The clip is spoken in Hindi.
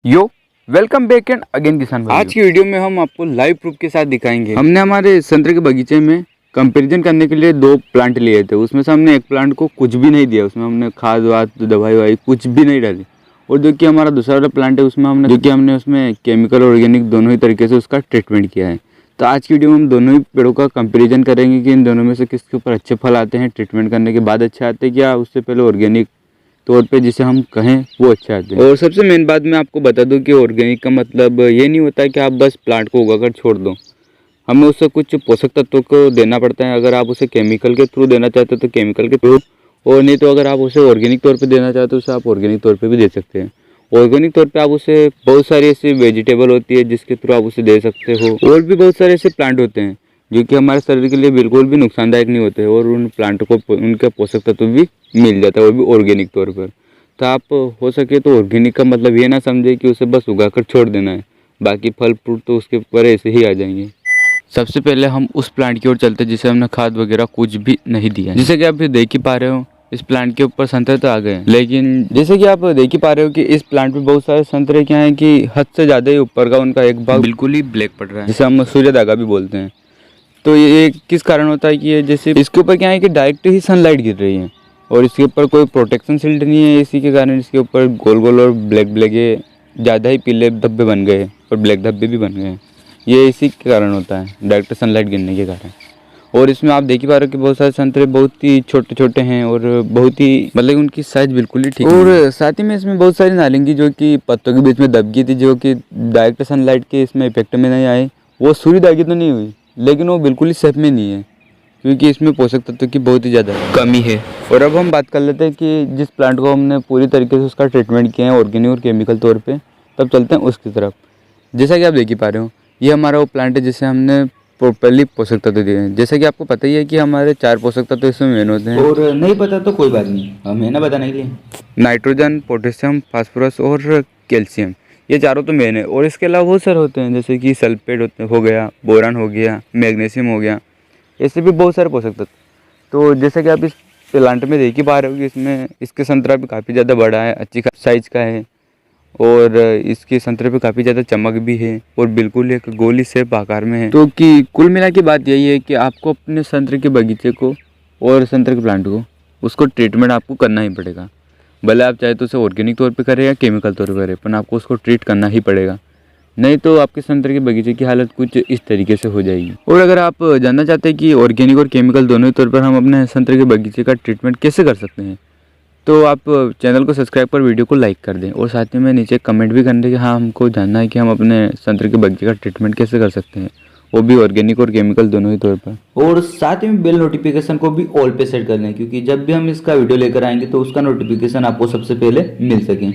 Yo welcome back and again किसान भाई। आज की वीडियो में हम आपको लाइव प्रूफ के साथ दिखाएंगे। हमने हमारे संतरे के बगीचे में कंपैरिजन करने के लिए 2 प्लांट लिए थे। उसमें से हमने एक प्लांट को कुछ भी नहीं दिया, उसमें हमने खाद वाद दवाई वाई कुछ भी नहीं डाली। और जो कि हमारा दूसरा वाला प्लांट है उसमें हमने उसमें केमिकल और ऑर्गेनिक दोनों ही तरीके से उसका ट्रीटमेंट किया है। तो आज की वीडियो में हम दोनों ही पेड़ों का कंपेरिजन करेंगे कि इन दोनों में से किसके ऊपर अच्छे फल आते हैं, ट्रीटमेंट करने के बाद अच्छे आते हैं क्या उससे पहले ऑर्गेनिक तौर पे जिसे हम कहें वो अच्छा आते हैं। और सबसे मेन बात मैं आपको बता दूं कि ऑर्गेनिक का मतलब ये नहीं होता है कि आप बस प्लांट को उगाकर छोड़ दो। हमें उससे कुछ पोषक तत्वों को देना पड़ता है। अगर आप उसे केमिकल के थ्रू देना चाहते हो तो केमिकल के थ्रू, और नहीं तो अगर आप उसे ऑर्गेनिक तौर पे देना चाहते हो उसे आप ऑर्गेनिक तौर पे भी दे सकते हैं। ऑर्गेनिक तौर पे आप उसे बहुत सारी ऐसी वेजिटेबल होती है जिसके थ्रू आप उसे दे सकते हो, और भी बहुत सारे ऐसे प्लांट होते हैं जो कि हमारे शरीर के लिए बिल्कुल भी नुकसानदायक नहीं होते, और उन प्लांट को उनके पोषक तत्व भी मिल जाता है, वो भी ऑर्गेनिक तौर पर। तो आप हो सके तो ऑर्गेनिक का मतलब ये ना समझे कि उसे बस उगाकर छोड़ देना है, बाकी फल फ्रूट तो उसके ऊपर ऐसे ही आ जाएंगे। सबसे पहले हम उस प्लांट की ओर चलते हैं जिसे हमने खाद वगैरह कुछ भी नहीं दिया। जैसे कि आप देख ही पा रहे हो इस प्लांट के ऊपर संतरे तो आ गए हैं, लेकिन जैसे कि आप देख ही पा रहे हो कि इस प्लांट पे बहुत सारे संतरे क्या हैं कि हद से ज़्यादा ही ऊपर का उनका एक भाग बिल्कुल ही ब्लैक पड़ रहा है, जिसे हम सूर्य दागा भी बोलते हैं। तो ये किस कारण होता है कि ये जैसे इसके ऊपर क्या है कि डायरेक्ट ही सनलाइट गिर रही है और इसके ऊपर कोई प्रोटेक्शन शील्ड नहीं है, इसी के कारण इसके ऊपर गोल गोल और ब्लैक ब्लैक ये ज़्यादा ही पीले धब्बे बन गए और ब्लैक धब्बे भी बन गए। ये इसी के कारण होता है, डायरेक्ट सनलाइट गिरने के कारण। और इसमें आप देख ही पा रहे हो कि बहुत सारे संतरे बहुत ही छोटे छोटे हैं और बहुत ही मतलब उनकी साइज बिल्कुल ही ठीक है। और साथ ही में इसमें बहुत सारी नारंगी जो कि पत्तों के बीच में दब गई थी, जो कि डायरेक्ट सनलाइट के इसमें इफेक्ट में नहीं आए। वो सूर्य दागी तो नहीं हुई, लेकिन वो बिल्कुल ही सेफ में नहीं है क्योंकि इसमें पोषक तत्व की बहुत ही ज़्यादा कमी है। और अब हम बात कर लेते हैं कि जिस प्लांट को हमने पूरी तरीके से उसका ट्रीटमेंट किया है ऑर्गेनिक और केमिकल तौर पे, तब चलते हैं उसकी तरफ। जैसा कि आप देख ही पा रहे हो ये हमारा वो प्लांट है जिसे हमने प्रॉपर्ली पोषक तत्व दिए हैं। जैसा कि आपको पता ही है कि हमारे 4 पोषक तत्व इसमें मेन होते हैं, और नहीं पता तो कोई बात नहीं, हमें ना बताने के लिए नाइट्रोजन, पोटेशियम, फास्फोरस और कैल्शियम, ये चारों तो मेन है। और इसके अलावा बहुत सारे होते हैं जैसे कि सल्फेट हो गया, बोरान हो गया, मैग्नीशियम हो गया, ऐसे भी बहुत सारे पोषक तत्व। तो जैसे कि आप इस प्लांट में देख ही पा रहे हो कि इसमें इसके संतरा भी काफ़ी ज़्यादा बड़ा है, अच्छी साइज का है, और इसके संतरे पे काफ़ी ज़्यादा चमक भी है और बिल्कुल एक गोली शेप आकार में है। तो कि कुल मिला के बात यही है कि आपको अपने संतरे के बगीचे को और संतरे के प्लांट को उसको ट्रीटमेंट आपको करना ही पड़ेगा। भले आप चाहे तो उसे ऑर्गेनिक तौर पे करें या केमिकल तौर पे करें, पर आपको उसको ट्रीट करना ही पड़ेगा, नहीं तो आपके संतरे के बगीचे की हालत कुछ इस तरीके से हो जाएगी। और अगर आप जानना चाहते हैं कि ऑर्गेनिक और केमिकल दोनों ही तौर पर हम अपने संतरे के बगीचे का ट्रीटमेंट कैसे कर सकते हैं, तो आप चैनल को सब्सक्राइब कर वीडियो को लाइक कर दें, और साथ ही में नीचे कमेंट भी करने कि हाँ हमको जानना है कि हम अपने संतरे के बगीचे का ट्रीटमेंट कैसे कर सकते हैं, वो भी ऑर्गेनिक और केमिकल दोनों ही तौर पर। और साथ ही में बेल नोटिफिकेशन को भी ऑल पे सेट कर लें, क्योंकि जब भी हम इसका वीडियो लेकर आएंगे तो उसका नोटिफिकेशन आपको सबसे पहले मिल सके।